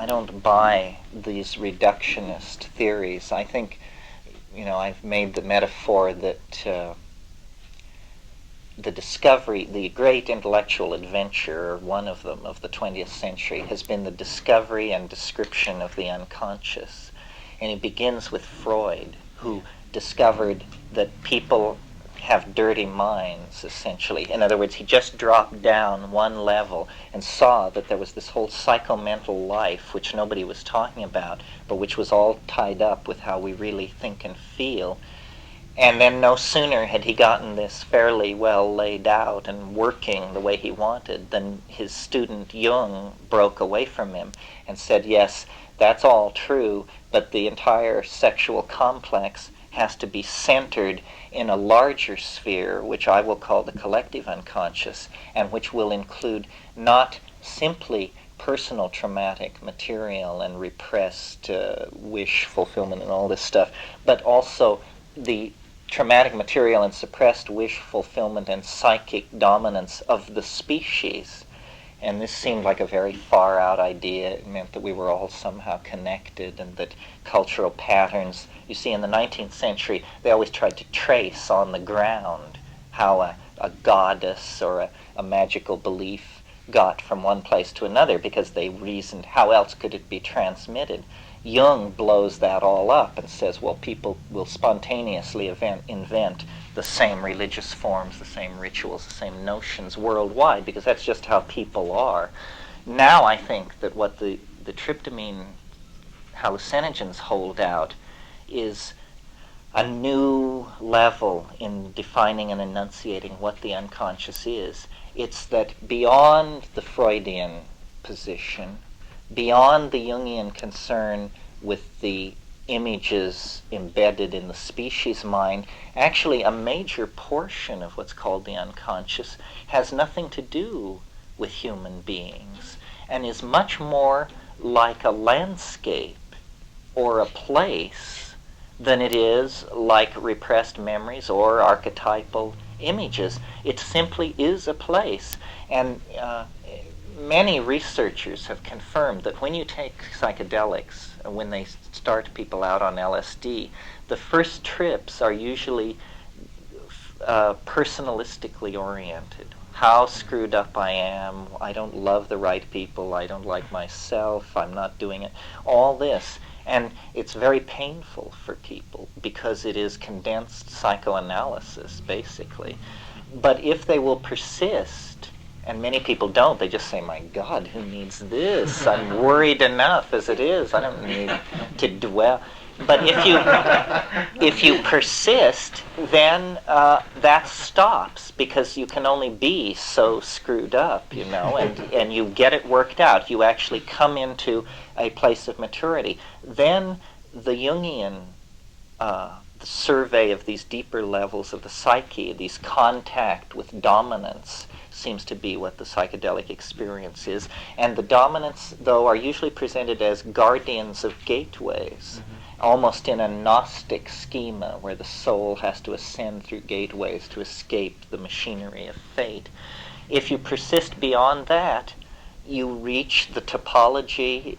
I don't buy these reductionist theories. I think, I've made the metaphor that the discovery, the great intellectual adventure, or one of them, of the 20th century, has been the discovery and description of the unconscious. And it begins with Freud, who discovered that people have dirty minds, essentially. In other words, he just dropped down one level and saw that there was this whole psychomental life which nobody was talking about, but which was all tied up with how we really think and feel. And then no sooner had he gotten this fairly well laid out and working the way he wanted than his student Jung broke away from him and said, yes, that's all true, but the entire sexual complex has to be centered in a larger sphere, which I will call the collective unconscious, and which will include not simply personal traumatic material and repressed wish fulfillment and all this stuff, but also the traumatic material and suppressed wish fulfillment and psychic dominance of the species. And this seemed like a very far out idea. It meant that we were all somehow connected and that cultural patterns, you see, in the 19th century, they always tried to trace on the ground how a goddess or a magical belief got from one place to another, because they reasoned how else could it be transmitted. Jung blows that all up and says, well, people will spontaneously invent the same religious forms, the same rituals, the same notions worldwide, because that's just how people are. Now I think that what the tryptamine hallucinogens hold out is a new level in defining and enunciating what the unconscious is. It's that beyond the Freudian position, beyond the Jungian concern with the images embedded in the species mind, actually a major portion of what's called the unconscious has nothing to do with human beings and is much more like a landscape or a place than it is like repressed memories or archetypal images. It simply is a place. And many researchers have confirmed that when you take psychedelics, when they start people out on LSD, the first trips are usually personalistically oriented. How screwed up I am, I don't love the right people, I don't like myself, I'm not doing it, all this. And it's very painful for people because it is condensed psychoanalysis, basically. But if they will persist, and many people don't, they just say, my God, who needs this? I'm worried enough as it is. I don't need to dwell. But if you persist, then that stops, because you can only be so screwed up, and you get it worked out. You actually come into a place of maturity. Then the Jungian the survey of these deeper levels of the psyche, these contact with dominance, seems to be what the psychedelic experience is. And the dominants, though, are usually presented as guardians of gateways, almost in a Gnostic schema where the soul has to ascend through gateways to escape the machinery of fate. If you persist beyond that, you reach the topology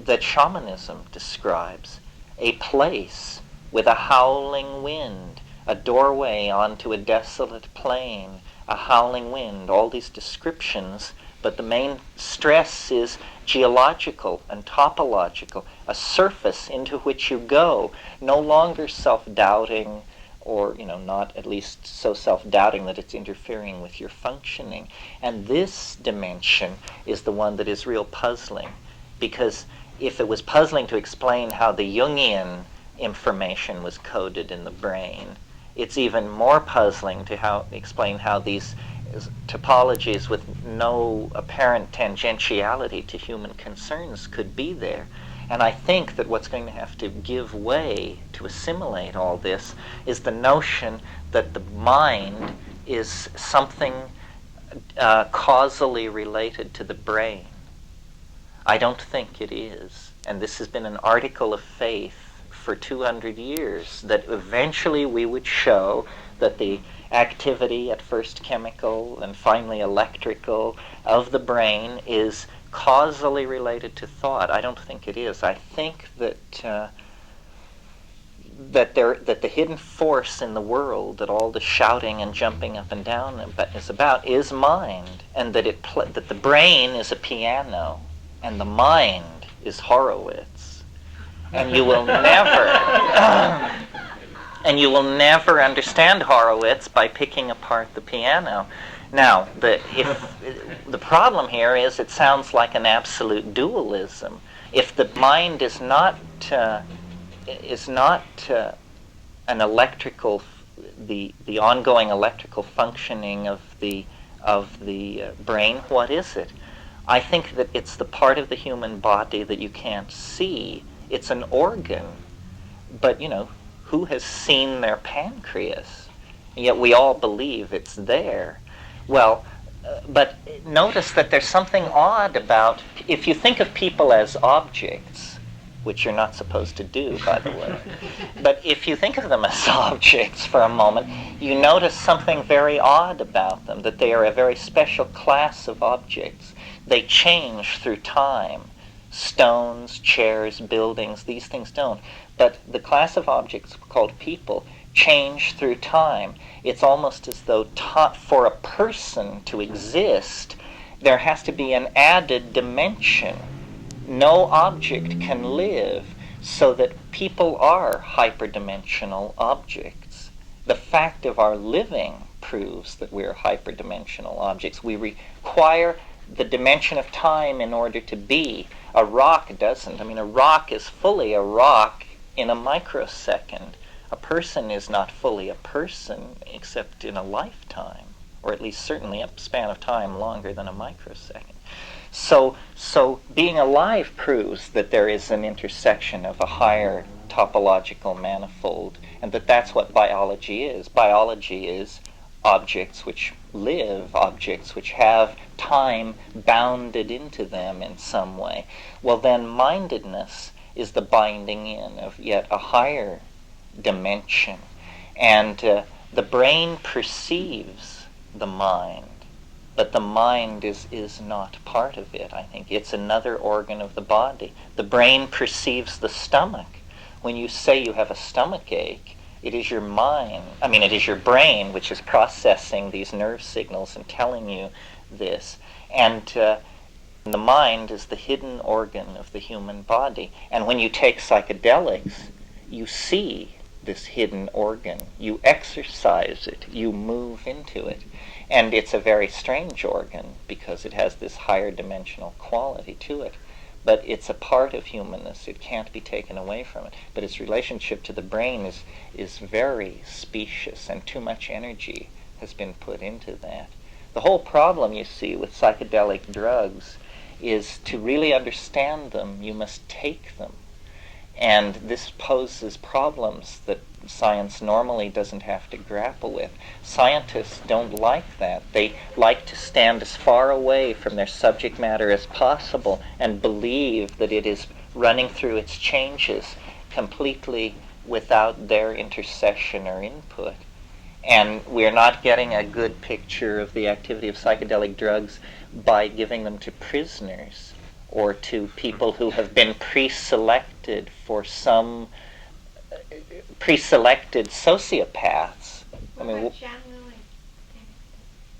that shamanism describes, a place with a howling wind, a doorway onto a desolate plain, a howling wind, all these descriptions, but the main stress is geological and topological, a surface into which you go, no longer self-doubting, or not at least so self-doubting that it's interfering with your functioning. And this dimension is the one that is real puzzling, because if it was puzzling to explain how the Jungian information was coded in the brain, it's even more puzzling to explain how these topologies with no apparent tangentiality to human concerns could be there. And I think that what's going to have to give way to assimilate all this is the notion that the mind is something causally related to the brain. I don't think it is. And this has been an article of faith for 200 years, that eventually we would show that the activity, at first chemical and finally electrical, of the brain is causally related to thought. I don't think it is. I think that that the hidden force in the world, that all the shouting and jumping up and down is about, is mind, and that that the brain is a piano, and the mind is Horowitz, and you will never and you will never understand Horowitz by picking apart the piano. Now, the problem here is it sounds like an absolute dualism. If the mind is not an electrical, the ongoing electrical functioning of the brain, what is it? I think that it's the part of the human body that you can't see. It's an organ, but who has seen their pancreas? And yet we all believe it's there. Well, but notice that there's something odd about, if you think of people as objects, which you're not supposed to do, by the way, but if you think of them as objects for a moment, you notice something very odd about them, that they are a very special class of objects. They change through time. Stones, chairs, buildings, these things don't. But the class of objects called people change through time. It's almost as though for a person to exist, there has to be an added dimension. No object can live, so that people are hyperdimensional objects. The fact of our living proves that we're hyperdimensional objects. We require the dimension of time in order to be. A rock doesn't. I mean, a rock is fully a rock in a microsecond. A person is not fully a person except in a lifetime, or at least certainly a span of time longer than a microsecond. So being alive proves that there is an intersection of a higher topological manifold, and that's what biology is. Biology is objects which live, objects which have time bounded into them in some way. Well, then mindedness is the binding in of yet a higher dimension. And the brain perceives the mind, but the mind is not part of it, I think. It's another organ of the body. The brain perceives the stomach. When you say you have a stomach ache, it is your mind, it is your brain which is processing these nerve signals and telling you this. And the mind is the hidden organ of the human body. And when you take psychedelics, you see this hidden organ. You exercise it. You move into it. And it's a very strange organ because it has this higher dimensional quality to it. But it's a part of humanness. It can't be taken away from it. But its relationship to the brain is very specious, and too much energy has been put into that. The whole problem, you see, with psychedelic drugs is to really understand them, you must take them. And this poses problems that science normally doesn't have to grapple with. Scientists don't like that. They like to stand as far away from their subject matter as possible and believe that it is running through its changes completely without their intercession or input. And we're not getting a good picture of the activity of psychedelic drugs by giving them to prisoners or to people who have been pre-selected for some pre-selected sociopaths. What about channeling?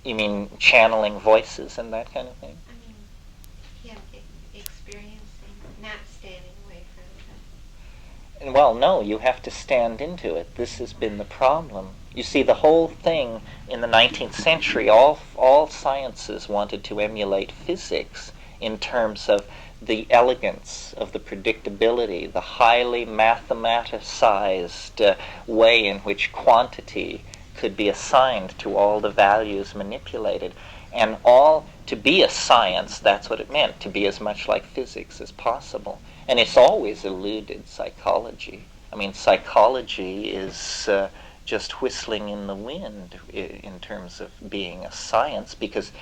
You mean channeling voices and that kind of thing? Experiencing, not standing away from it. And well, no, you have to stand into it. This has been the problem. You see, the whole thing in the 19th century, all sciences wanted to emulate physics in terms of the elegance of the predictability, the highly mathematicized way in which quantity could be assigned to all the values manipulated. And to be a science, that's what it meant, to be as much like physics as possible. And it's always eluded psychology. Psychology is just whistling in the wind in terms of being a science, because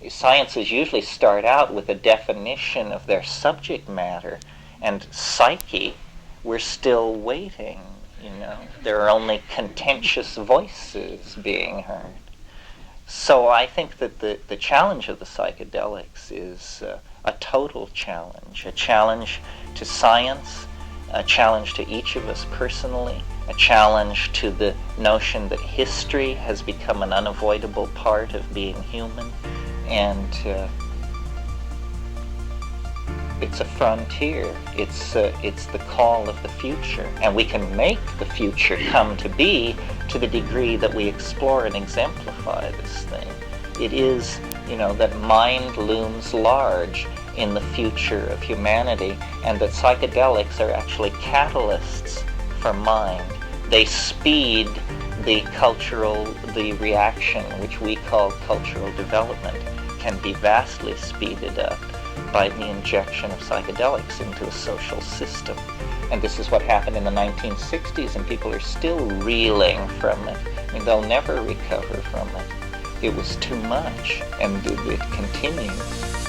sciences usually start out with a definition of their subject matter, and psyche, we're still waiting, There are only contentious voices being heard. So I think that the challenge of the psychedelics is a total challenge, a challenge to science, a challenge to each of us personally, a challenge to the notion that history has become an unavoidable part of being human, and it's a frontier. It's the call of the future, and we can make the future come to be to the degree that we explore and exemplify this thing. It is, that mind looms large in the future of humanity, and that psychedelics are actually catalysts for mind. They speed the reaction, which we call cultural development, can be vastly speeded up by the injection of psychedelics into the social system. And this is what happened in the 1960s, and people are still reeling from it. I mean, they'll never recover from it. It was too much, and it continues.